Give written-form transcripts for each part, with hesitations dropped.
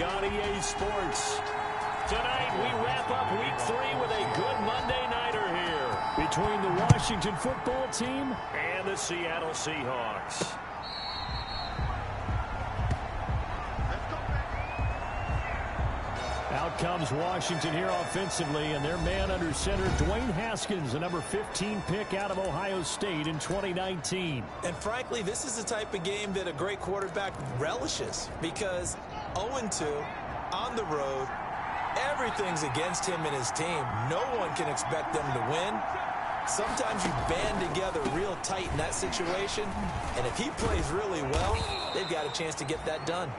on EA Sports. Tonight, we wrap up Week 3 with a good Monday nighter here between the Washington football team and the Seattle Seahawks. Out comes Washington here offensively, and their man under center, Dwayne Haskins, the number 15 pick out of Ohio State in 2019. And frankly, this is the type of game that a great quarterback relishes, because 0-2 on the road, everything's against him and his team. No one can expect them to win. Sometimes you band together real tight in that situation, and if he plays really well, they've got a chance to get that done.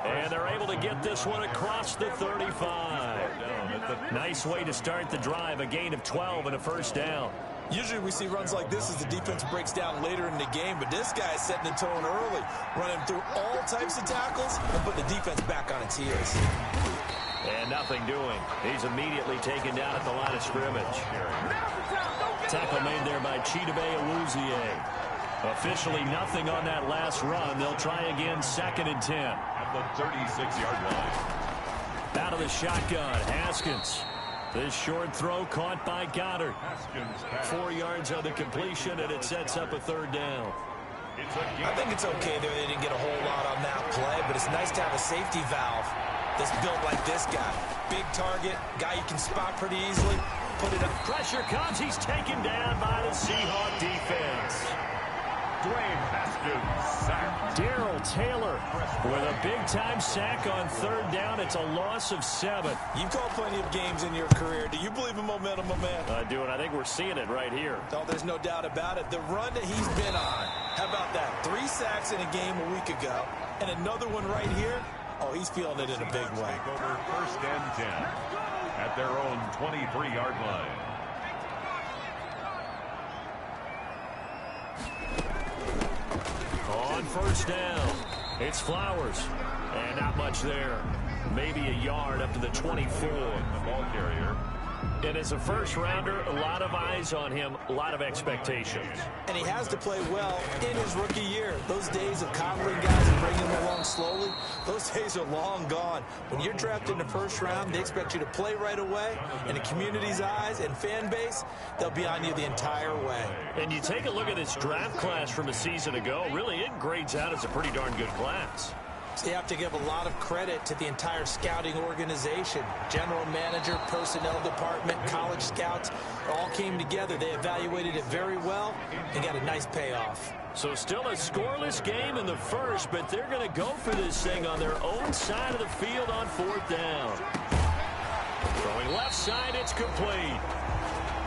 And they're able to get this one across the 35. Nice way to start the drive, a gain of 12 and a first down. Usually we see runs like this as the defense breaks down later in the game, but this guy is setting the tone early, running through all types of tackles and putting the defense back on its heels. And nothing doing. He's immediately taken down at the line of scrimmage. Tackle made there by Chidobe Awuzie. Officially nothing on that last run. They'll try again, 2nd and 10. At the 36-yard line. Out of the shotgun, Haskins. This short throw caught by Goddard. 4 yards on the completion, and it sets up a 3rd down. I think it's okay there. They didn't get a whole lot on that play, but it's nice to have a safety valve that's built like this guy. Big target, guy you can spot pretty easily. Put it up. Pressure comes. He's taken down by the Seahawk defense. Dwayne Haskins, sack. Darrell Taylor with a big-time sack on 3rd down. It's a loss of 7. You've called plenty of games in your career. Do you believe in momentum, my man? I do, and I think we're seeing it right here. Oh, there's no doubt about it. The run that he's been on, how about that? 3 sacks in a game a week ago, and another one right here. Oh, he's feeling it in a big way. Take over 1st and 10 at their own 23-yard line. On 1st down, it's Flowers, and not much there. Maybe a yard up to the 24. The ball carrier. And as a first-rounder, a lot of eyes on him, a lot of expectations. And he has to play well in his rookie year. Those days of coddling guys and bringing them along slowly, those days are long gone. When you're drafted in the 1st round, they expect you to play right away. And the community's eyes and fan base, they'll be on you the entire way. And you take a look at this draft class from a season ago, really it grades out as a pretty darn good class. So you have to give a lot of credit to the entire scouting organization. General manager, personnel department, college scouts, all came together. They evaluated it very well and got a nice payoff. So still a scoreless game in the 1st, but they're going to go for this thing on their own side of the field on 4th down. Throwing left side, it's complete.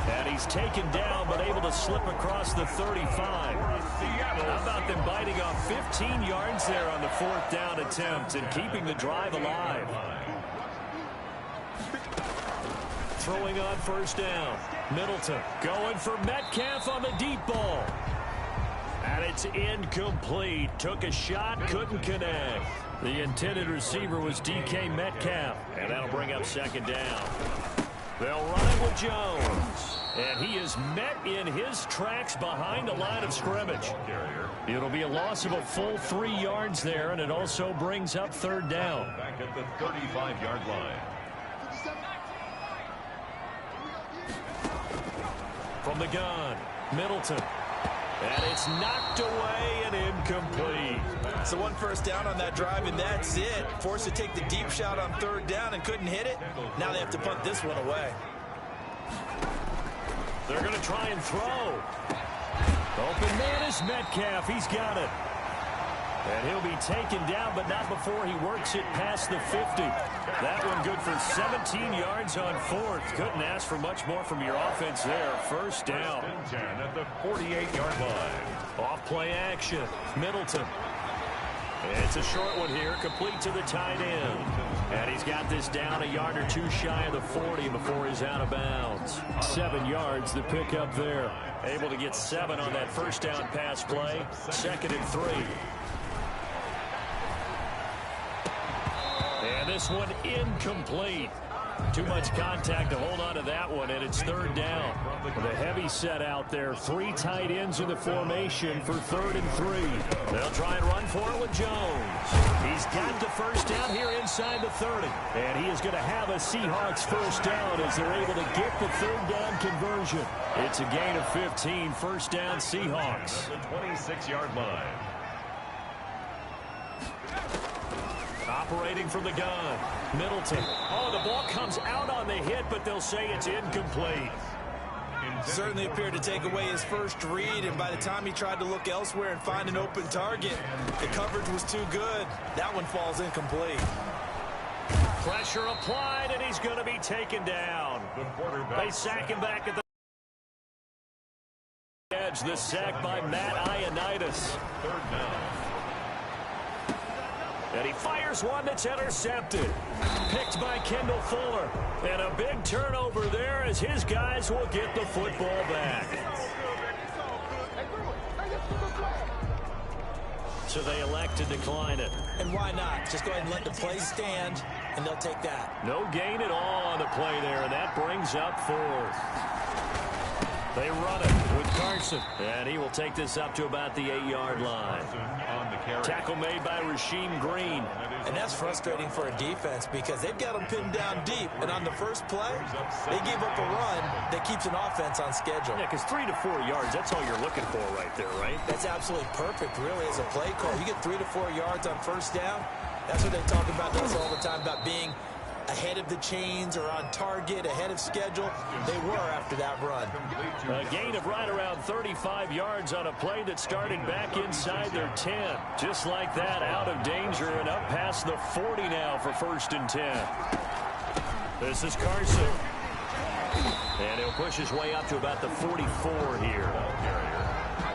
And he's taken down, but able to slip across the 35. How about them biting off 15 yards there on the 4th down attempt and keeping the drive alive? Throwing on 1st down. Middleton going for Metcalf on the deep ball. And it's incomplete. Took a shot, couldn't connect. The intended receiver was DK Metcalf. And that'll bring up 2nd down. They'll run it with Jones. And he is met in his tracks behind the line of scrimmage. It'll be a loss of a full 3 yards there, and it also brings up 3rd down. Back at the 35-yard line. From the gun, Middleton. And it's knocked away and incomplete. So 1 first down on that drive, and that's it. Forced to take the deep shot on 3rd down and couldn't hit it. Now they have to punt this one away. They're going to try and throw. Open man is Metcalf. He's got it. And he'll be taken down, but not before he works it past the 50. That one good for 17 yards on 4th. Couldn't ask for much more from your offense there. 1st down. 10 at the 48-yard line. Off play action. Middleton. It's a short one here, complete to the tight end. And he's got this down a yard or 2 shy of the 40 before he's out of bounds. 7 yards, the pickup there. Able to get 7 on that 1st down pass play. 2nd and 3. And this one incomplete. Too much contact to hold on to that one, and it's third down. With a heavy set out there, 3 tight ends in the formation for 3rd and 3. They'll try and run for it with Jones. He's got the first down here inside the 30. And he is going to have a Seahawks first down as they're able to get the 3rd down conversion. It's a gain of 15, first down Seahawks. The 26-yard line. Operating from the gun, Middleton. Oh, the ball comes out on the hit, but they'll say it's incomplete. Certainly appeared to take away his first read, and by the time he tried to look elsewhere and find an open target, the coverage was too good. That one falls incomplete. Pressure applied, and he's going to be taken down. They sack him back at the edge. The sack by Matt Ioannidis. 3rd down. And he fires one that's intercepted. Picked by Kendall Fuller. And a big turnover there as his guys will get the football back. So they elect to decline it. And why not? Just go ahead and let the play stand, and they'll take that. No gain at all on the play there, and that brings up 4th. They run it with Carson, and he will take this up to about the 8-yard line. Tackle made by Rasheem Green. And that's frustrating for a defense because they've got them pinned down deep, and on the first play, they give up a run that keeps an offense on schedule. Yeah, because 3 to 4 yards, that's all you're looking for right there, right? That's absolutely perfect, really, as a play call. You get 3 to 4 yards on first down. That's what they talk about us all the time, about being ahead of the chains or on target, ahead of schedule. They were after that run. A gain of right around 35 yards on a play that started back inside their 10. Just like that, out of danger and up past the 40 now for 1st and 10. This is Carson. And he'll push his way up to about the 44 here.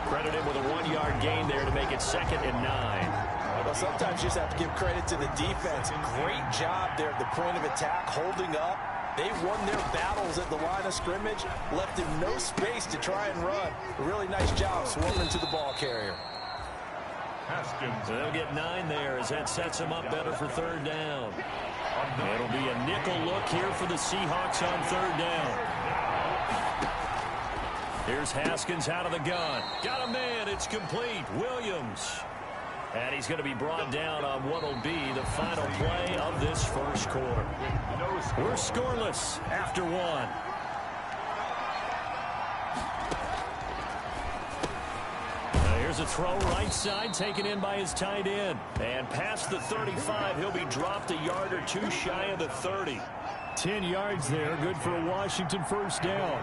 Credit him with a 1-yard gain there to make it 2nd and 9. Well, sometimes you just have to give credit to the defense. Great job there at the point of attack, holding up. They won their battles at the line of scrimmage, left him no space to try and run. A really nice job swarming to the ball carrier. They'll get 9 there as that sets them up better for 3rd down. It'll be a nickel look here for the Seahawks on 3rd down. Here's Haskins out of the gun. Got a man. It's complete. Williams. And he's going to be brought down on what will be the final play of this first quarter. We're scoreless after 1. Here's a throw right side taken in by his tight end. And past the 35, he'll be dropped a yard or 2 shy of the 30. 10 yards there, good for a Washington first down.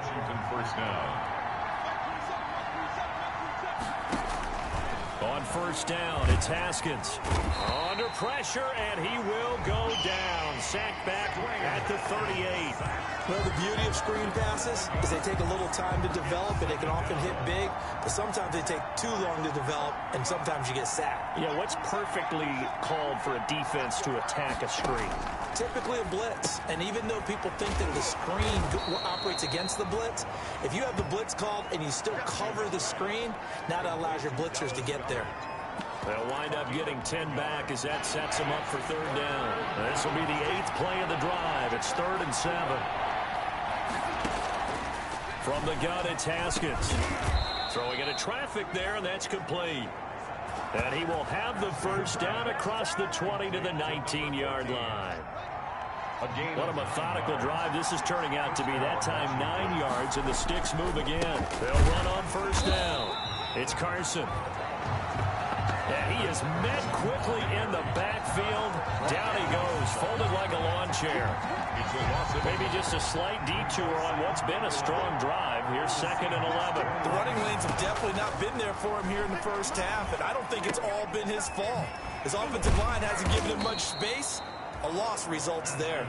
On first down, it's Haskins. Under pressure, and he will go down. Sacked back at the 38. Well, the beauty of screen passes is they take a little time to develop, and they can often hit big, but sometimes they take too long to develop, and sometimes you get sacked. Yeah, what's perfectly called for a defense to attack a screen? Typically a blitz, and even though people think that the screen operates against the blitz, if you have the blitz called and you still cover the screen, now that allows your blitzers to get there. They'll wind up getting 10 back as that sets them up for 3rd down. This will be the 8th play of the drive. It's 3rd and 7. From the gun, it's Haskins. Throwing into traffic there, and that's complete. And he will have the first down across the 20 to the 19-yard line. What a methodical drive this is turning out to be. That time 9 yards, and the sticks move again. They'll run on first down. It's Carson. And he is met quickly in the backfield. Down he goes, folded like a lawn chair. Maybe just a slight detour on what's been a strong drive. Here's 2nd and 11. The running lanes have definitely not been there for him here in the first half, and I don't think it's all been his fault. His offensive line hasn't given him much space. A loss results there.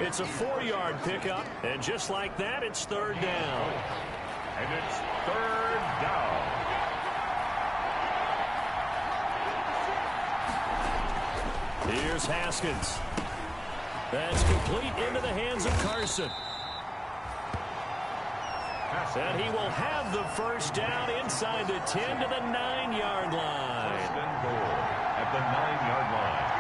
It's a 4-yard pickup, and just like that, it's 3rd down. And it's 3rd down. Here's Haskins. That's complete into the hands of Carson. And he will have the first down inside the 10 to the 9-yard line. First and goal at the 9-yard line.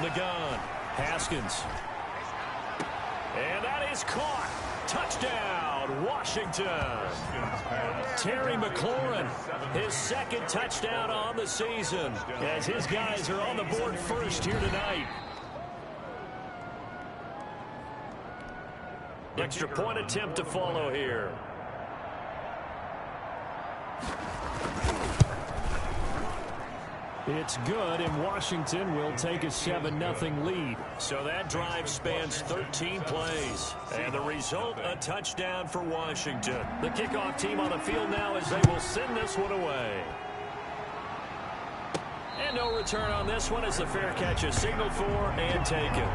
the gun, Haskins. And that is caught. Touchdown, Washington. Terry McLaurin, his second touchdown on the season, as his guys are on the board first here tonight. Extra point attempt to follow here. It's good, and Washington will take a 7-0 lead. So that drive spans 13 plays. And the result, a touchdown for Washington. The kickoff team on the field now as they will send this one away. And no return on this one as the fair catch is signaled for and taken.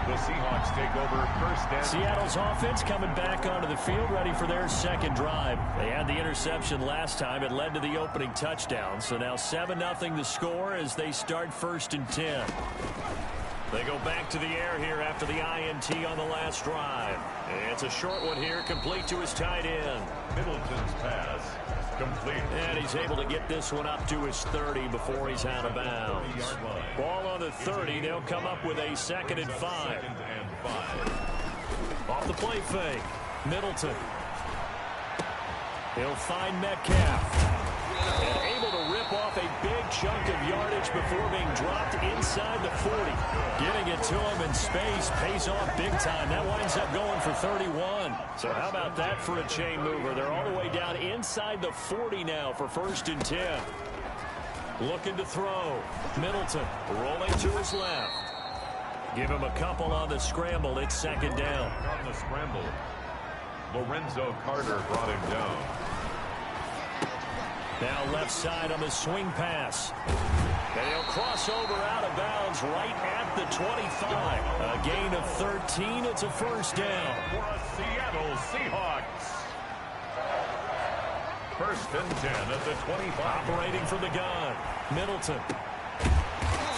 The Seahawks take over first down. Seattle's offense coming back onto the field, ready for their second drive. They had the interception last time. It led to the opening touchdown. So now 7-0 the score as they start 1st and 10. They go back to the air here after the INT on the last drive. It's a short one here, complete to his tight end. Middleton's pass, complete. And he's able to get this one up to his 30 before he's out of bounds. Ball on the 30. They'll come up with a 2nd and 5. Off the play fake. Middleton. He'll find Metcalf. And able to rip off a big chunk of yardage before being dropped inside the 40. Getting it to him in space pays off big time. That winds up going for 31. So how about that for a chain mover? They're all the way down inside the 40 now for 1st and 10. Looking to throw. Middleton rolling to his left. Give him a couple on the scramble. It's 2nd down. On the scramble, Lorenzo Carter brought him down. Now left side on the swing pass. And he'll cross over out of bounds right at the 25. A gain of 13. It's a 1st down. For a Seattle Seahawks. 1st and 10 at the 25. Operating from the gun. Middleton.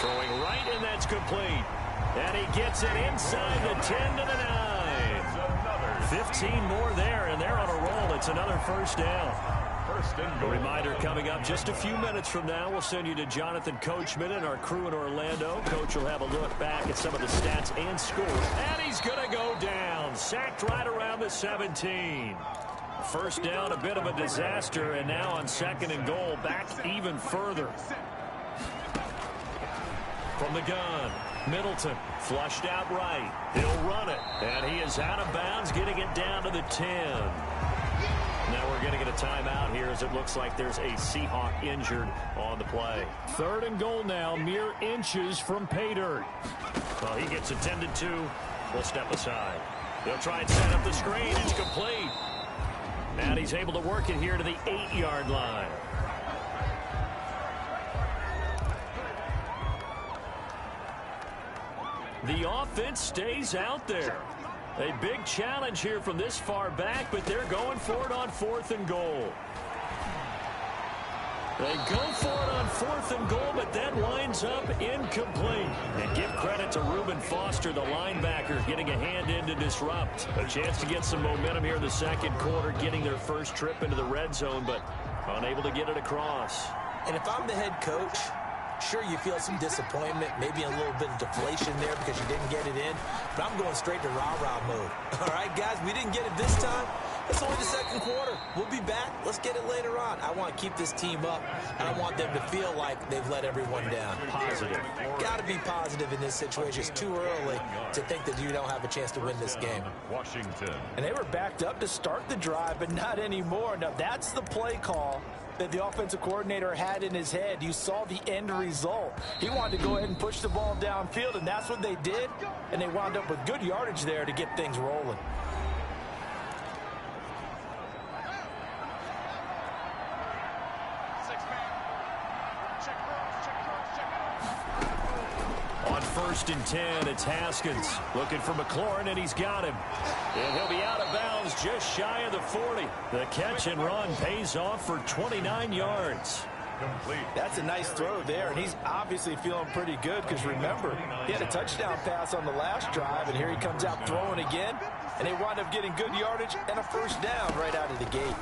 Throwing right, and that's complete. And he gets it inside the 10 to the 9. 15 more there, and they're on a roll. It's another 1st down. A reminder coming up just a few minutes from now. We'll send you to Jonathan Coachman and our crew in Orlando. Coach will have a look back at some of the stats and scores. And he's going to go down. Sacked right around the 17. 1st down, a bit of a disaster. And now on 2nd and goal, back even further. From the gun, Middleton flushed out right. He'll run it. And he is out of bounds, getting it down to the 10. Now we're going to get a timeout here as it looks like there's a Seahawk injured on the play. 3rd and goal now, mere inches from pay dirt. Well, he gets attended to. We'll step aside. They'll try and set up the screen. It's complete. And he's able to work it here to the 8-yard line. The offense stays out there. A big challenge here from this far back, but they're going for it on 4th and goal. They go for it on 4th and goal, but that winds up incomplete. And give credit to Reuben Foster, the linebacker, getting a hand in to disrupt. A chance to get some momentum here in the 2nd quarter, getting their first trip into the red zone, but unable to get it across. And if I'm the head coach, sure, you feel some disappointment, maybe a little bit of deflation there because you didn't get it in, but I'm going straight to rah-rah mode. All right, guys, we didn't get it this time. It's only the 2nd quarter. We'll be back. Let's get it later on. I want to keep this team up, and I want them to feel like they've let everyone down. Positive. Got to be positive in this situation. It's too early to think that you don't have a chance to win this game. Washington. And they were backed up to start the drive, but not anymore. Now, that's the play call that the offensive coordinator had in his head. You saw the end result. He wanted to go ahead and push the ball downfield, and that's what they did, and they wound up with good yardage there to get things rolling. On 1st and 10, it's Haskins looking for McLaurin, and he's got him. And he'll be out of bounds just shy of the 40. The catch and run pays off for 29 yards. Complete. That's a nice throw there, and he's obviously feeling pretty good because, remember, he had a touchdown pass on the last drive, and here he comes out throwing again, and they wound up getting good yardage and a 1st down right out of the gate.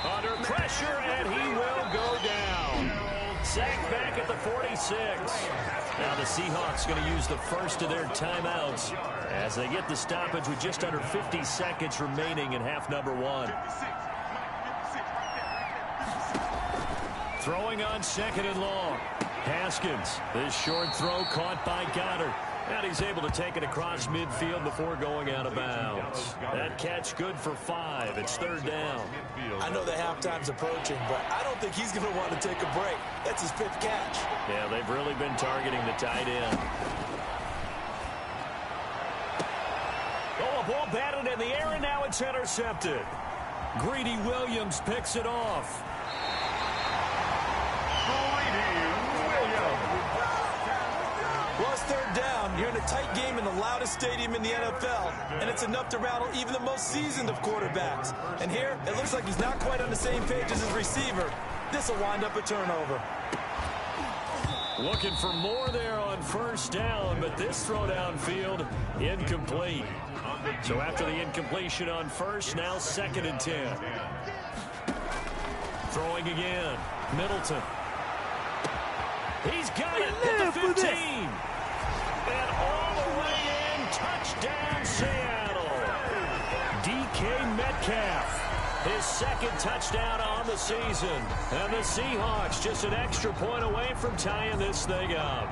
Under pressure, and he will go down. Sacked back at the 46. Now the Seahawks going to use the first of their timeouts as they get the stoppage with just under 50 seconds remaining in half number one. Throwing on second and long. Haskins. This short throw caught by Goddard. And he's able to take it across midfield before going out of bounds. That catch good for 5. It's third down. I know the halftime's approaching, but I don't think he's going to want to take a break. That's his 5th catch. Yeah, they've really been targeting the tight end. Oh, a ball batted in the air, and now it's intercepted. Greedy Williams picks it off. Well, it's third down. You're in a tight game in the loudest stadium in the NFL, and it's enough to rattle even the most seasoned of quarterbacks. And here, it looks like he's not quite on the same page as his receiver. This will wind up a turnover. Looking for more there on first down, but this throw downfield, incomplete. So after the incompletion on first, now 2nd and 10. Throwing again. Middleton. He's got it at the 15. And all the way in, touchdown Seattle. DK Metcalf, his 2nd touchdown on the season. And the Seahawks just an extra point away from tying this thing up.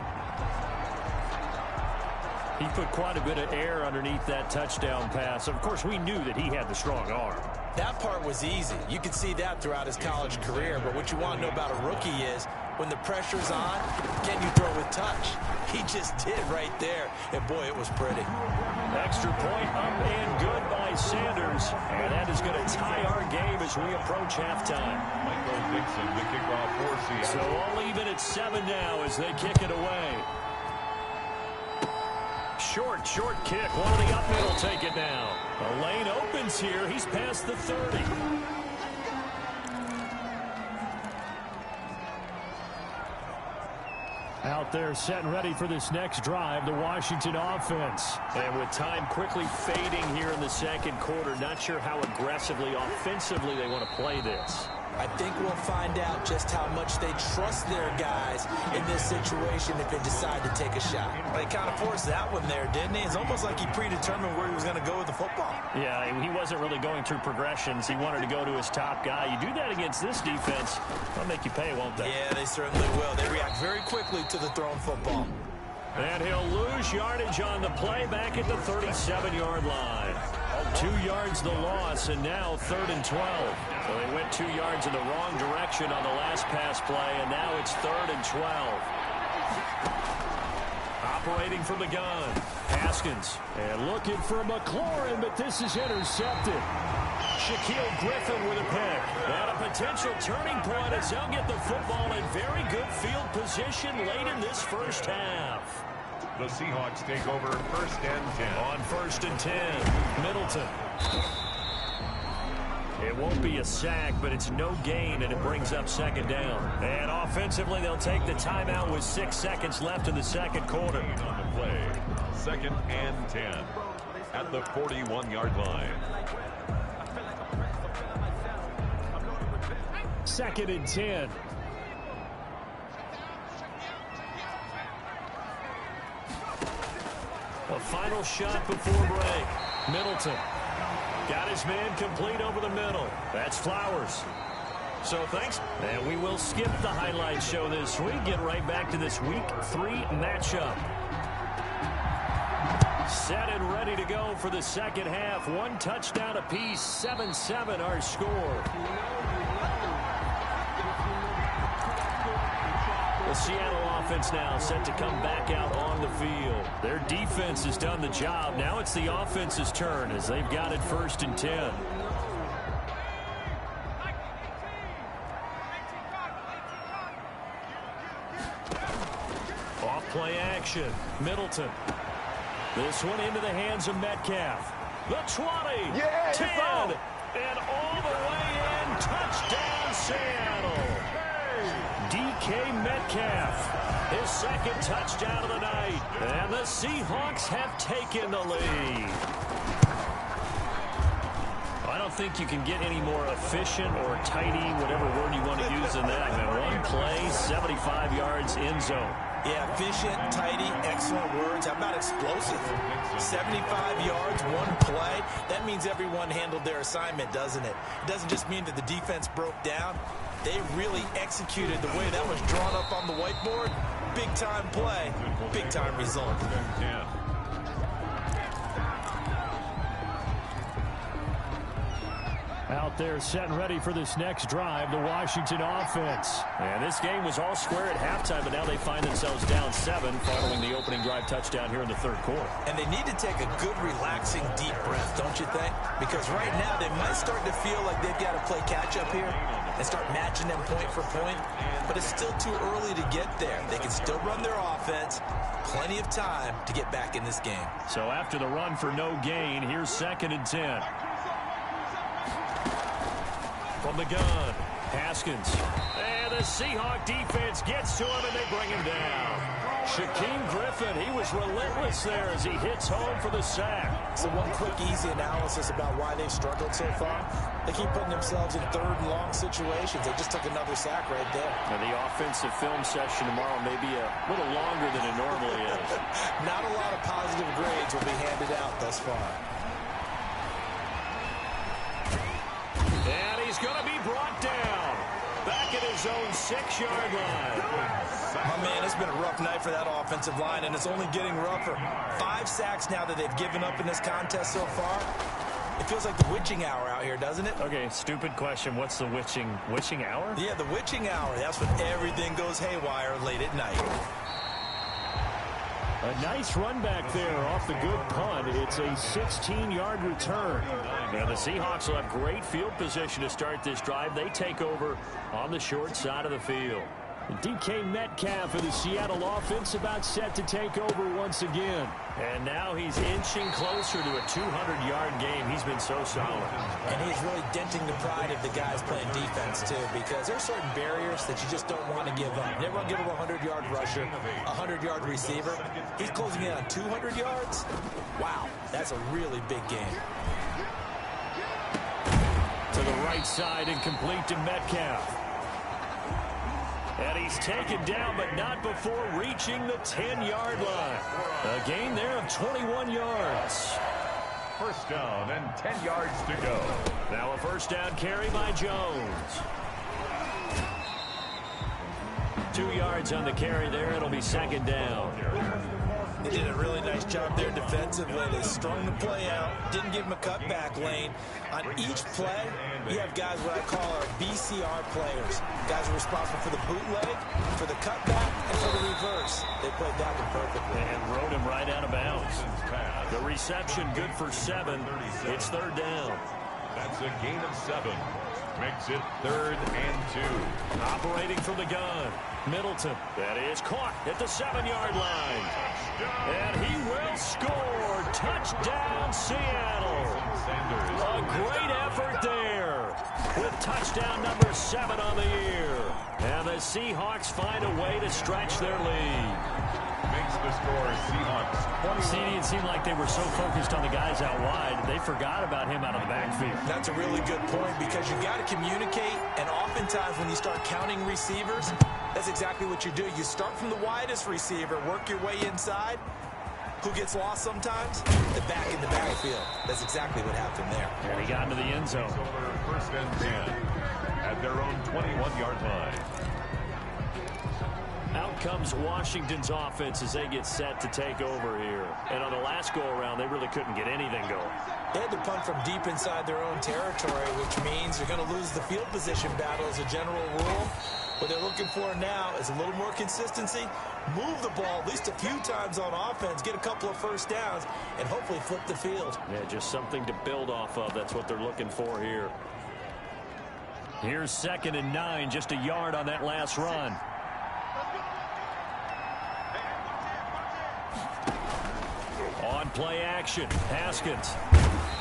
He put quite a bit of air underneath that touchdown pass. Of course, we knew that he had the strong arm. That part was easy. You could see that throughout his college career. But what you want to know about a rookie is, when the pressure's on, can you throw with touch? He just did right there. And, boy, it was pretty. Extra point up and good by Sanders. And that is going to tie our game as we approach halftime. Michael Dixon, the kickoff for Seattle. So all even at 7 now as they kick it away. Short kick. One of the up middle take it now. The lane opens here. He's past the 30. Out there set and ready for this next drive, the Washington offense. And with time quickly fading here in the second quarter, not sure how aggressively, offensively they want to play this. I think we'll find out just how much they trust their guys in this situation if they decide to take a shot. Well, he kind of forced that one there, didn't he? It's almost like he predetermined where he was going to go with the football. Yeah, he wasn't really going through progressions. He wanted to go to his top guy. You do that against this defense, they'll make you pay, won't they? Yeah, they certainly will. They react very quickly to the thrown football. And he'll lose yardage on the play back at the 37-yard line. 2 yards the loss, and now 3rd and 12. So they went 2 yards in the wrong direction on the last pass play, and now it's 3rd and 12. Operating from the gun, Haskins. And looking for McLaurin, but this is intercepted. Shaquille Griffin with a pick. And a potential turning point as they'll get the football in very good field position late in this first half. The Seahawks take over 1st and 10. On 1st and 10, Middleton. It won't be a sack, but it's no gain, and it brings up 2nd down. And offensively, they'll take the timeout with 6 seconds left in the second quarter. On the play, 2nd and 10 at the 41-yard line. 2nd and 10. A final shot before break. Middleton got his man complete over the middle. That's Flowers. So thanks. And we will skip the highlight show this week. Get right back to this Week 3 matchup. Set and ready to go for the second half. 1 touchdown apiece. 7-7 our score. The Seattle offense now set to come back out on the field. Their defense has done the job. Now it's the offense's turn as they've got it 1st and 10. Off play action. Middleton. This one into the hands of Metcalf. The 20. Yeah, 10. And all the way in. Touchdown Seattle. DK Metcalf, his 2nd touchdown of the night, and the Seahawks have taken the lead. I don't think you can get any more efficient or tidy, whatever word you want to use in that. I mean, one play, 75 yards in zone. Yeah, efficient, tidy, excellent words. How about explosive? 75 yards, one play. That means everyone handled their assignment, doesn't it? It doesn't just mean that the defense broke down. They really executed the way that was drawn up on the whiteboard. Big-time play, big-time result. Out there set and ready for this next drive, the Washington offense. And this game was all square at halftime, but now they find themselves down 7 following the opening drive touchdown here in the third quarter. And they need to take a good, relaxing, deep breath, don't you think? Because right now they might start to feel like they've got to play catch-up here and start matching them point for point. But it's still too early to get there. They can still run their offense. Plenty of time to get back in this game. So after the run for no gain, here's 2nd and 10. From the gun, Haskins. And the Seahawk defense gets to him, and they bring him down. Shaquem Griffin, he was relentless there as he hits home for the sack. So one quick, easy analysis about why they've struggled so far. They keep putting themselves in 3rd and long situations. They just took another sack right there. Now, the offensive film session tomorrow may be a little longer than it normally is. Not a lot of positive grades will be handed out thus far. And he's going to be brought down back at his own 6-yard line. My man, it's been a rough night for that offensive line, and it's only getting rougher. 5 sacks now that they've given up in this contest so far. It feels like the witching hour out here, doesn't it? Okay, stupid question. What's the witching hour? Yeah, the witching hour. That's when everything goes haywire late at night. A nice run back there off the good punt. It's a 16-yard return. And the Seahawks will have great field position to start this drive. They take over on the short side of the field. DK Metcalf of the Seattle offense about set to take over once again. And now he's inching closer to a 200-yard game. He's been so solid. And he's really denting the pride of the guys playing defense, too, because there's certain barriers that you just don't want to give up. You never want to give him a 100-yard rusher, a 100-yard receiver. He's closing in on 200 yards. Wow, that's a really big game. To the right side and complete to Metcalf. And he's taken down, but not before reaching the 10-yard line. A gain there of 21 yards. First down and 10 yards to go. Now a first down carry by Jones. 2 yards on the carry there. It'll be 2nd down. They did a really nice job there defensively. They strung the play out, didn't give him a cutback lane. On each play, you have guys what I call our BCR players. Guys are responsible for the bootleg, for the cutback, and for the reverse. They played that one perfectly. And rode him right out of bounds. The reception good for 7. It's 3rd down. That's a gain of 7. Makes it 3rd and 2. Operating from the gun. Middleton. That is caught at the 7-yard line. And he will score. Touchdown, Seattle. A great effort there with touchdown number 7 on the year. And the Seahawks find a way to stretch their lead. Makes the score Seahawks. See, it seemed like they were so focused on the guys out wide, they forgot about him out of the backfield. That's a really good point because you got to communicate, and oftentimes when you start counting receivers, that's exactly what you do. You start from the widest receiver, work your way inside. Who gets lost sometimes? The back in the backfield. That's exactly what happened there. And he got into the end zone. Over 1st and 10 at their own 21-yard line. Out comes Washington's offense as they get set to take over here. And on the last go-around, they really couldn't get anything going. They had to punt from deep inside their own territory, which means they're going to lose the field position battle as a general rule. What they're looking for now is a little more consistency, move the ball at least a few times on offense, get a couple of first downs, and hopefully flip the field. Yeah, just something to build off of. That's what they're looking for here. Here's 2nd and 9, just a yard on that last run. On play action, Haskins.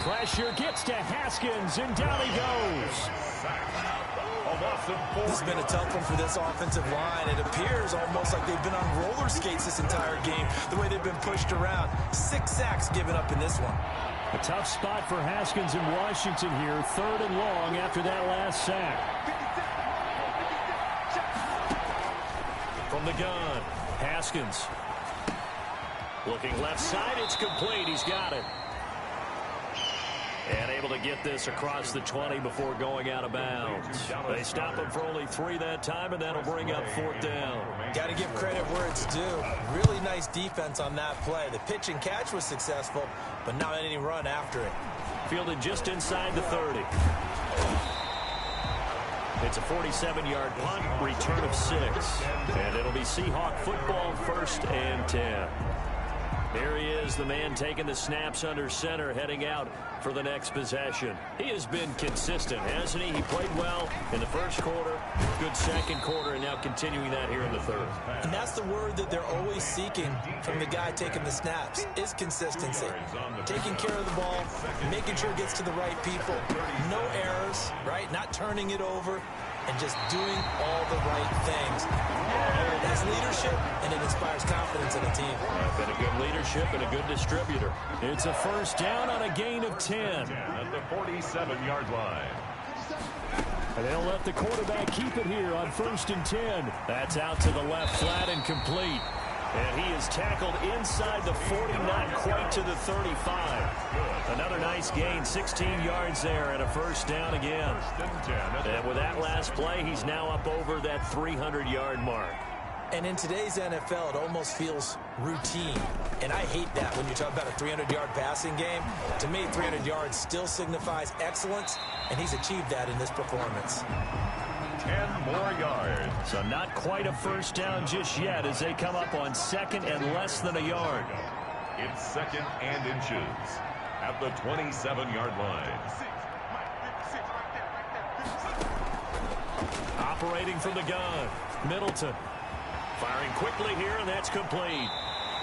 Pressure gets to Haskins, and down he goes. This has been a tough one for this offensive line. It appears almost like they've been on roller skates this entire game, the way they've been pushed around. 6 sacks given up in this one. A tough spot for Haskins in Washington here. 3rd and long after that last sack. From the gun, Haskins. Looking left side, it's complete. He's got it. And able to get this across the 20 before going out of bounds. They stop him for only 3 that time, and that'll bring up 4th down. Got to give credit where it's due. Really nice defense on that play. The pitch and catch was successful, but not any run after it. Fielded just inside the 30. It's a 47-yard punt, return of 6. And it'll be Seahawk football, 1st and 10. Here he is, the man taking the snaps under center, heading out for the next possession. He has been consistent, hasn't he? He played well in the first quarter, good second quarter, and now continuing that here in the 3rd. And that's the word that they're always seeking from the guy taking the snaps, is consistency. Taking care of the ball, making sure it gets to the right people. No errors, right? Not turning it over, and just doing all the right things. That's leadership, and it inspires confidence in a team. Been a good leadership and a good distributor. It's a 1st down on a gain of 10. At the 47-yard line. And they'll let the quarterback keep it here on 1st and 10. That's out to the left, flat and complete. And he is tackled inside the 40, not quite to the 35. Another nice gain, 16 yards there, and a 1st down again. And with that last play, he's now up over that 300-yard mark. And in today's NFL, it almost feels routine. And I hate that when you talk about a 300-yard passing game. To me, 300 yards still signifies excellence, and he's achieved that in this performance. 10 more yards. So not quite a 1st down just yet as they come up on 2nd and less than a yard. It's 2nd and inches at the 27-yard line. Operating from the gun, Middleton. Firing quickly here, and that's complete.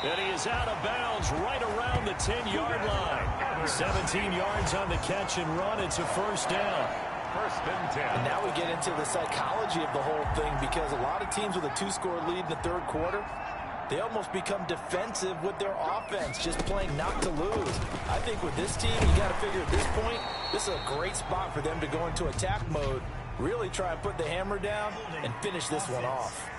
And he is out of bounds right around the 10-yard line. 17 yards on the catch and run. It's a 1st down. 1st and 10. And now we get into the psychology of the whole thing, because a lot of teams with a 2-score lead in the 3rd quarter, they almost become defensive with their offense, just playing not to lose. I think with this team, you got to figure at this point, this is a great spot for them to go into attack mode, really try and put the hammer down and finish this one off.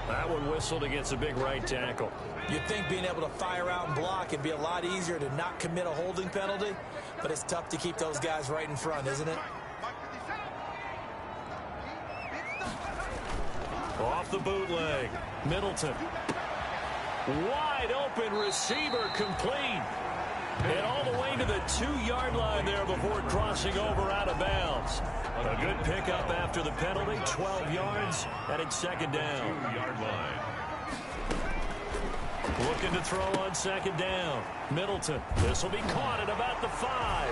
That one whistled against a big right tackle. You'd think being able to fire out and block would be a lot easier to not commit a holding penalty, but it's tough to keep those guys right in front, isn't it? Off the bootleg, Middleton. Wide open receiver, complete. And all the way to the 2-yard line there before crossing over out of bounds. A good pickup after the penalty, 12 yards, and it's 2nd down. 2-yard line. Looking to throw on 2nd down. Middleton. This will be caught at about the 5.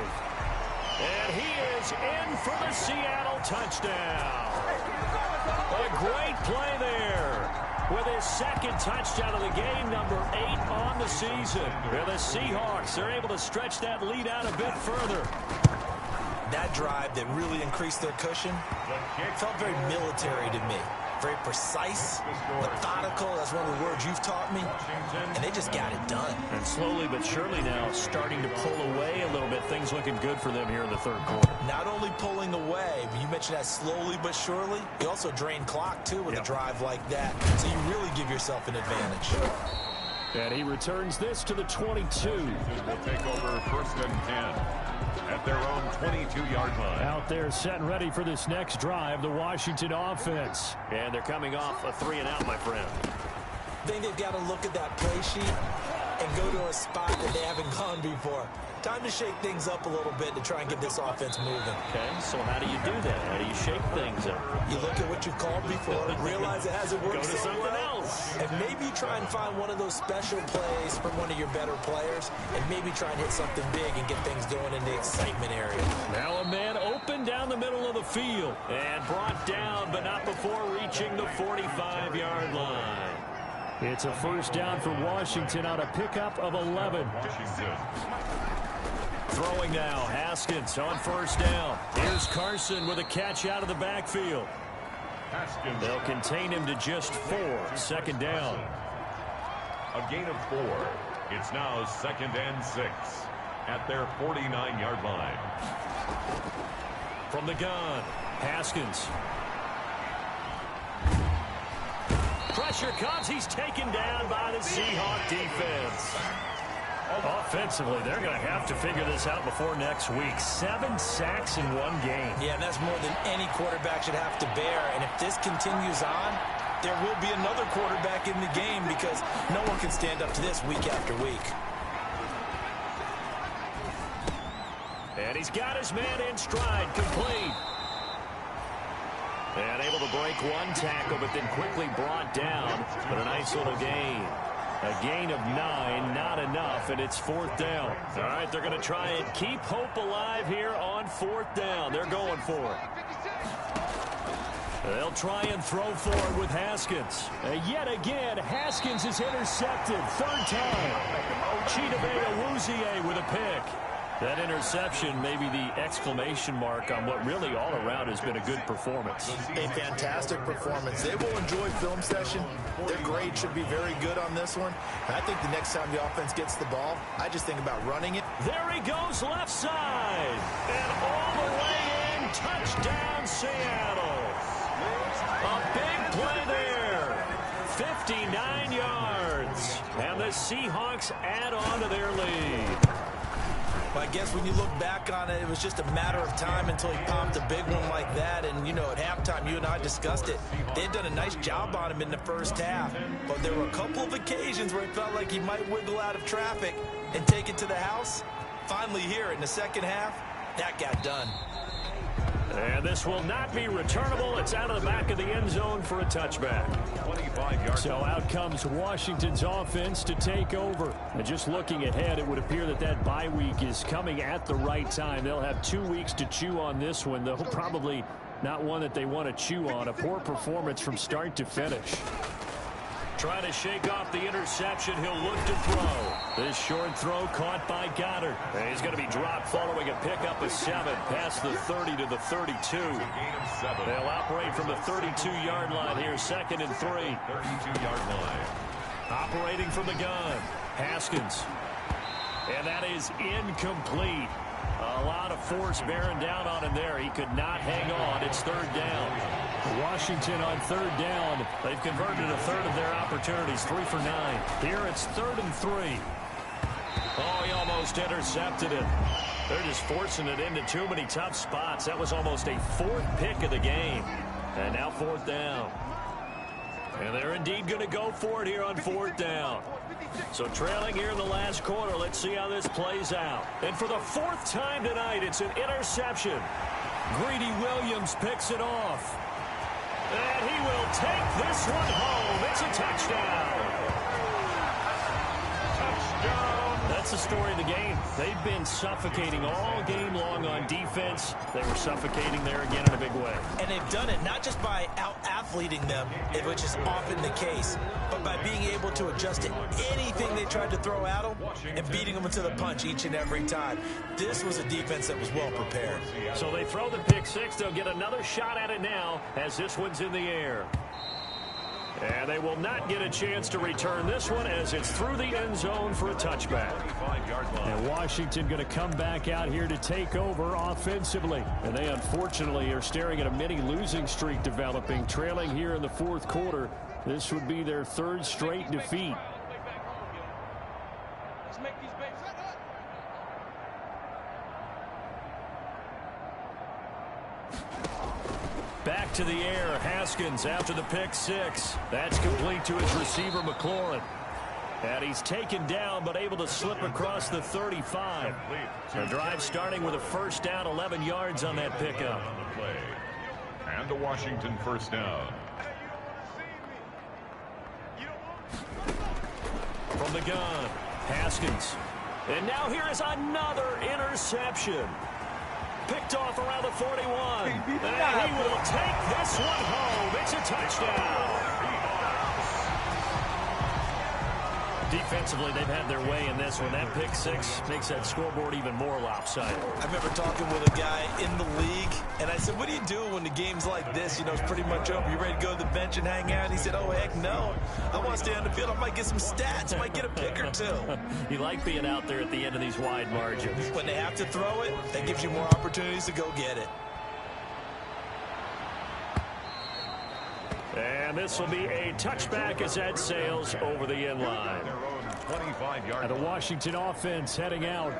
And he is in for the Seattle touchdown. A great play there. With his 2nd touchdown of the game, number 8 on the season. And the Seahawks are able to stretch that lead out a bit further. That drive that really increased their cushion felt very military to me. Very precise, methodical. That's one of the words you've taught me. And they just got it done. And slowly but surely now starting to pull away a little bit. Things looking good for them here in the 3rd quarter. Not only pulling away, but you mentioned that slowly but surely. You also drain clock, too, with a drive like that. So you really give yourself an advantage. And he returns this to the 22. Will take over 1st and 10 at their own 22-yard line. Out there set and ready for this next drive, the Washington offense. And they're coming off a 3-and-out, my friend. I think they've got to look at that play sheet and go to a spot that they haven't gone before. Time to shake things up a little bit to try and get this offense moving. Okay, so how do you do that? How do you shake things up? You look at what you've called before, realize it hasn't worked Go to so something well, else. and maybe try and find one of those special plays from one of your better players, and maybe try and hit something big and get things going in the excitement area. Now a man open down the middle of the field and brought down, but not before reaching the 45-yard line. It's a 1st down for Washington on a pickup of 11. Throwing now, Haskins on 1st down. Here's Carson with a catch out of the backfield. They'll contain him to just 4. 2nd down. A gain of 4. It's now 2nd and 6 at their 49-yard line. From the gun, Haskins. Pressure comes. He's taken down by the Seahawk defense. Offensively, they're going to have to figure this out before next week. 7 sacks in one game. Yeah, and that's more than any quarterback should have to bear. And if this continues on, there will be another quarterback in the game because no one can stand up to this week after week. And he's got his man in stride, complete. And able to break one tackle, but then quickly brought down. But a nice little gain. A gain of 9, not enough, and it's 4th down. All right, they're going to try and keep hope alive here on 4th down. They're going for it. They'll try and throw forward with Haskins. Yet again, Haskins is intercepted. 3rd time. Chidobe Awuzie with a pick. That interception may be the exclamation mark on what really all around has been a good performance. A fantastic performance. They will enjoy film session. Their grade should be very good on this one. And I think the next time the offense gets the ball, I just think about running it. There he goes left side. And all the way in. Touchdown, Seattle. A big play there. 59 yards. And the Seahawks add on to their lead. I guess when you look back on it, it was just a matter of time until he popped a big one like that. And, you know, at halftime, you and I discussed it. They had done a nice job on him in the first half. But there were a couple of occasions where it felt like he might wiggle out of traffic and take it to the house. Finally here in the second half, that got done. And this will not be returnable. It's out of the back of the end zone for a touchback. 25 yards. So out comes Washington's offense to take over. And just looking ahead, it would appear that that bye week is coming at the right time. They'll have 2 weeks to chew on this one, though probably not one that they want to chew on. A poor performance from start to finish. Trying to shake off the interception. He'll look to throw. This short throw caught by Goddard. And he's going to be dropped following a pickup of 7 past the 30 to the 32. They'll operate from the 32-yard line here, 2nd and 3. 32-yard line. Operating from the gun, Haskins. And that is incomplete. A lot of force bearing down on him there. He could not hang on. It's 3rd down. Washington on 3rd down. They've converted a third of their opportunities, 3 for 9. Here it's 3rd and 3. Oh, he almost intercepted it. They're just forcing it into too many tough spots. That was almost a 4th pick of the game. And now 4th down. And they're indeed going to go for it here on 4th down. So trailing here in the last quarter. Let's see how this plays out. And for the 4th time tonight, it's an interception. Greedy Williams picks it off. And he will take this one home. It's a touchdown. Touchdown. That's the story of the game. They've been suffocating all game long on defense. They were suffocating there again in a big way. And they've done it not just by out-athleting them, which is often the case, but by being able to adjust to anything they tried to throw at them and beating them into the punch each and every time. This was a defense that was well prepared. So they throw the pick 6. They'll get another shot at it now as this one's in the air. And they will not get a chance to return this one as it's through the end zone for a touchback. And Washington going to come back out here to take over offensively. And they unfortunately are staring at a mini losing streak developing, trailing here in the 4th quarter. This would be their 3rd straight defeat. Back to the air, Haskins after the pick 6. That's complete to his receiver, McLaurin. And he's taken down, but able to slip across the 35. The drive starting with a 1st down, 11 yards on that pickup. And a Washington 1st down. From the gun, Haskins. And now here is another interception. Picked off around the 41. And he will take this one home. It's a touchdown. Defensively, they've had their way in this one. That pick six makes that scoreboard even more lopsided. I remember talking with a guy in the league, and I said, what do you do when the game's like this? You know, it's pretty much over. You ready to go to the bench and hang out? He said, oh, heck no. I want to stay on the field. I might get some stats. I might get a pick or two. You like being out there at the end of these wide margins. When they have to throw it, that gives you more opportunities to go get it. And this will be a touchback as that sails over the end line. And the Washington offense heading out.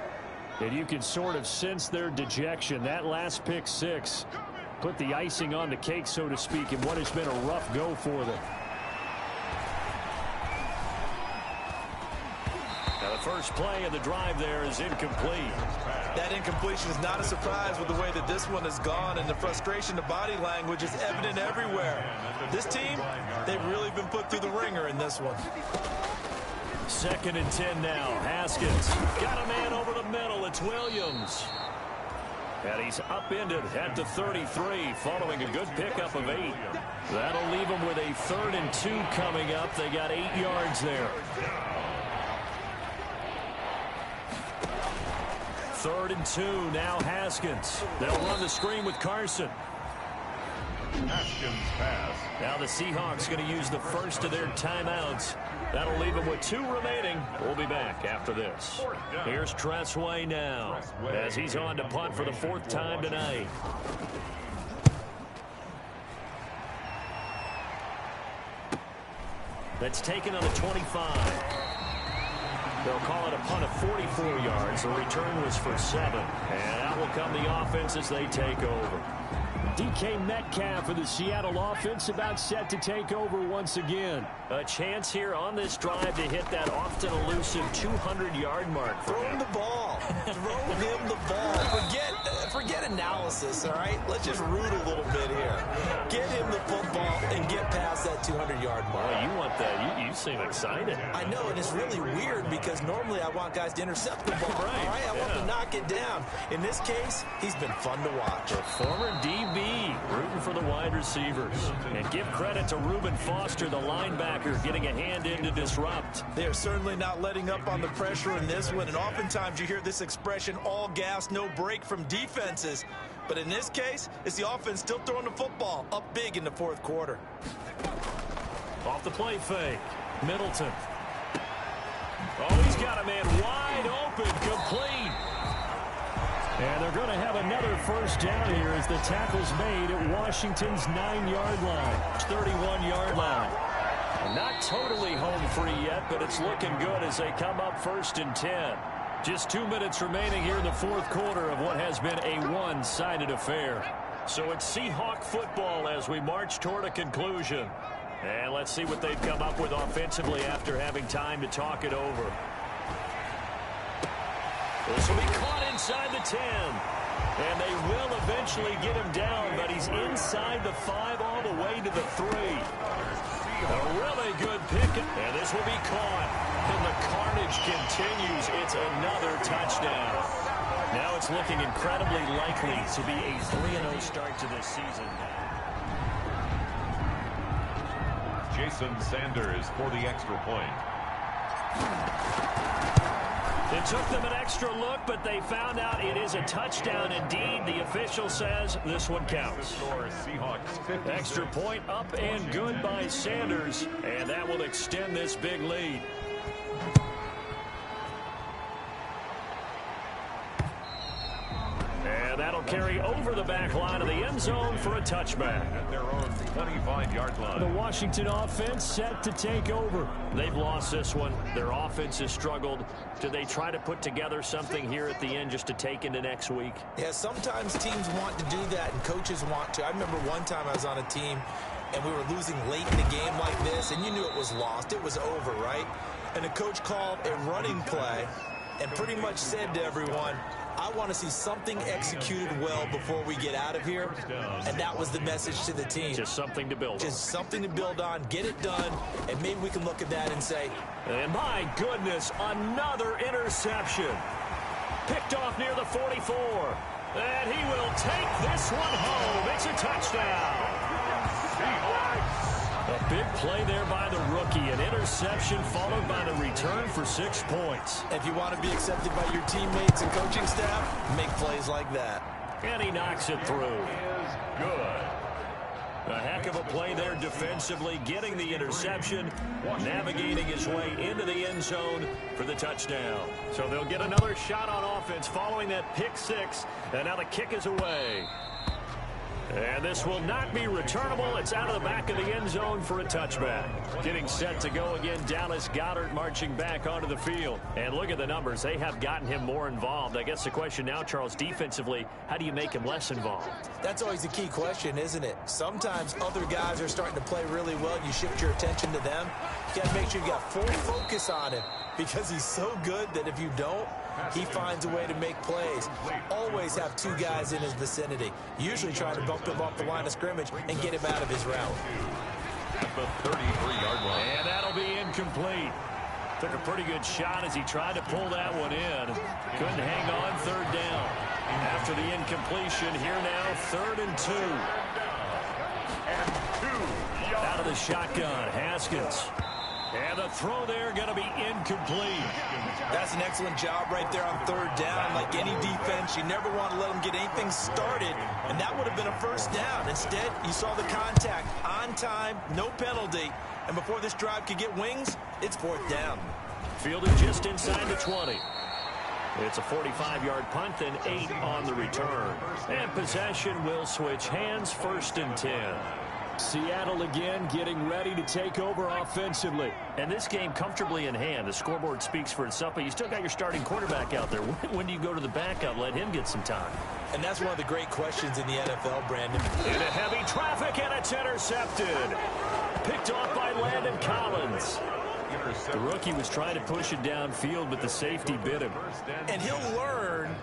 And you can sort of sense their dejection. That last pick six put the icing on the cake, so to speak, in what has been a rough go for them. Now the first play of the drive there is incomplete. That incompletion is not a surprise with the way that this one has gone, and the frustration, the body language is evident everywhere. This team, they've really been put through the ringer in this one. 2nd and 10 now. Haskins got a man over the middle. It's Williams. And he's upended at the 33 following a good pickup of 8. That'll leave them with a 3rd and 2 coming up. They got 8 yards there. 3rd and 2, now Haskins. They'll run the screen with Carson. Haskins pass. Now the Seahawks going to use the first of their timeouts. That'll leave them with 2 remaining. We'll be back after this. Here's Tressway now as he's on to punt for the 4th time tonight. That's taken on the 25. They'll call it a punt of 44 yards. The return was for 7. And out will come the offense as they take over. DK Metcalf for the Seattle offense about set to take over once again. A chance here on this drive to hit that often elusive 200-yard mark. Throw him the ball. Throw him the ball. Forget analysis, all right? Let's just root a little bit here. Get him the football and get past that 200-yard mark. Boy, you want that. You seem excited. I know, and it's really weird because normally I want guys to intercept the ball. Right. All right? I want to knock it down. In this case, he's been fun to watch. A former DB rooting for the wide receivers. And give credit to Reuben Foster, the linebacker, getting a hand in to disrupt. They're certainly not letting up on the pressure in this one, and oftentimes you hear this expression, all gas, no break from defenses. But in this case, it's the offense still throwing the football up big in the 4th quarter. Off the play fake. Middleton. Oh, he's got a man wide open, complete. And they're going to have another first down here as the tackle's made at Washington's 9-yard line. 31-yard line. Not totally home free yet, but it's looking good as they come up 1st and 10. Just 2 minutes remaining here in the 4th quarter of what has been a one-sided affair. So it's Seahawk football as we march toward a conclusion. And let's see what they've come up with offensively after having time to talk it over. This will be caught inside the 10. And they will eventually get him down, but he's inside the 5 all the way to the 3. A really good pick, and this will be caught. And the carnage continues. It's another touchdown. Now it's looking incredibly likely to be a 3-0 start to this season. Jason Sanders for the extra point. It took them an extra look, but they found out it is a touchdown indeed. The official says this one counts. Extra point up and good by Sanders, and that will extend this big lead. And that'll carry over the back line of the end zone for a touchback. At their own 25-yard line. The Washington offense set to take over. They've lost this one. Their offense has struggled. Do they try to put together something here at the end just to take into next week? Yeah, sometimes teams want to do that and coaches want to. I remember one time I was on a team and we were losing late in the game like this, and you knew it was lost. It was over, right? And the coach called a running play and pretty much said to everyone, I want to see something executed well before we get out of here. And that was the message to the team. Just something to build on. Just something to build on, get it done, and maybe we can look at that and say, and my goodness, another interception. Picked off near the 44. And he will take this one home. It's a touchdown. A big play there by the rookie. An interception followed by the return for 6 points. If you want to be accepted by your teammates and coaching staff, make plays like that. And he knocks it through. Good. A heck of a play there defensively, getting the interception, navigating his way into the end zone for the touchdown. So they'll get another shot on offense following that pick six, and now the kick is away. And this will not be returnable. It's out of the back of the end zone for a touchback. Getting set to go again, Dallas Goedert marching back onto the field. And look at the numbers. They have gotten him more involved. I guess the question now, Charles, defensively, how do you make him less involved? That's always a key question, isn't it? Sometimes other guys are starting to play really well, and you shift your attention to them. You got to make sure you got full focus on him because he's so good that if you don't, he finds a way to make plays. Always have 2 guys in his vicinity. Usually trying to bump him off the line of scrimmage and get him out of his route. At the 33-yard line. And that'll be incomplete. Took a pretty good shot as he tried to pull that one in. Couldn't hang on, 3rd down. After the incompletion, here now, 3rd and 2. Out of the shotgun, Haskins. And the throw there going to be incomplete. That's an excellent job right there on 3rd down. Like any defense, you never want to let them get anything started, and that would have been a 1st down. Instead, you saw the contact on time, no penalty, and before this drive could get wings, it's 4th down. Fielded just inside the 20. It's a 45-yard punt and 8 on the return. And possession will switch hands, 1st and 10. Seattle again getting ready to take over offensively. And this game comfortably in hand. The scoreboard speaks for itself, but you still got your starting quarterback out there. When do you go to the backup? Let him get some time. And that's one of the great questions in the NFL, Brandon. Into heavy traffic, and it's intercepted. Picked off by Landon Collins. The rookie was trying to push it downfield, but the safety bit him. And he'll learn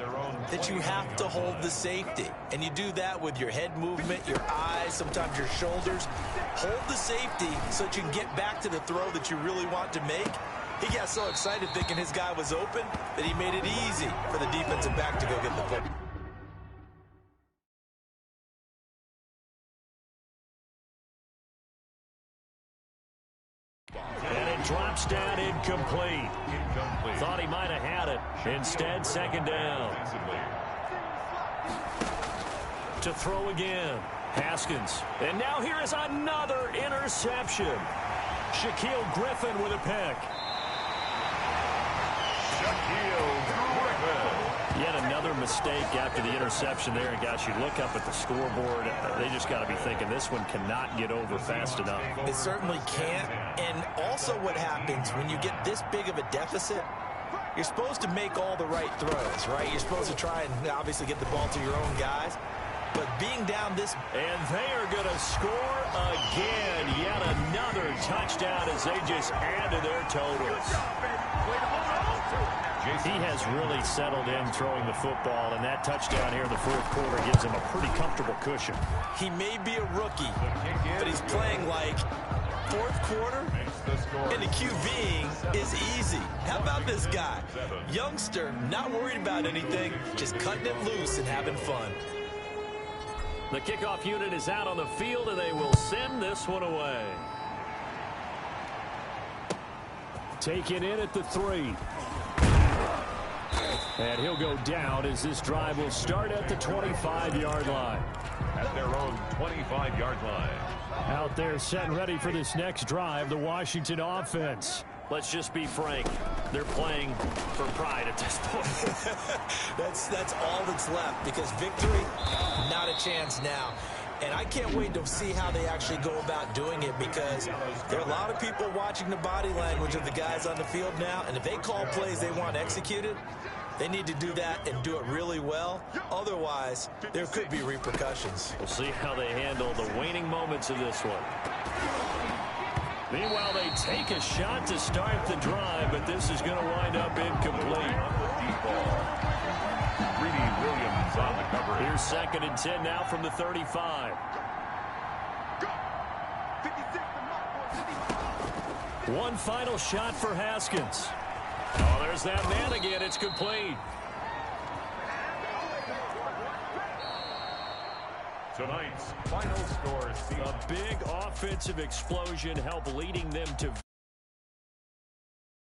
that you have to hold the safety. And you do that with your head movement, your eyes, sometimes your shoulders. Hold the safety so that you can get back to the throw that you really want to make. He got so excited thinking his guy was open that he made it easy for the defensive back to go get the football. Drops down incomplete. Thought he might have had it. Instead, 2nd down. To throw again. Haskins. And now here is another interception. Shaquille Griffin with a pick. Shaquille Griffin. Yet another mistake after the interception there. And gosh, you look up at the scoreboard, they just got to be thinking this one cannot get over fast enough. It certainly can't. And also what happens when you get this big of a deficit, you're supposed to make all the right throws, right? You're supposed to try and obviously get the ball to your own guys. But being down this... And they are going to score again. Yet another touchdown as they just add to their totals. He has really settled in throwing the football, and that touchdown here in the 4th quarter gives him a pretty comfortable cushion. He may be a rookie, but he's playing like 4th quarter, and the QBing is easy. How about this guy? Youngster, not worried about anything, just cutting it loose and having fun. The kickoff unit is out on the field, and they will send this one away. Taken in at the 3. And he'll go down as this drive will start at the 25-yard line. At their own 25-yard line. Out there set and ready for this next drive, the Washington offense. Let's just be frank. They're playing for pride at this point. That's all that's left because victory, not a chance now. And I can't wait to see how they actually go about doing it because there are a lot of people watching the body language of the guys on the field now. And if they call plays they want executed, they need to do that and do it really well. Otherwise, there could be repercussions. We'll see how they handle the waning moments of this one. Meanwhile, they take a shot to start the drive, but this is going to wind up incomplete. Deep ball. Greedy Williams on the cover. Here's 2nd and 10 now from the 35. One final shot for Haskins. Oh, there's that man again. It's complete. Tonight's final score. A big offensive explosion helped leading them to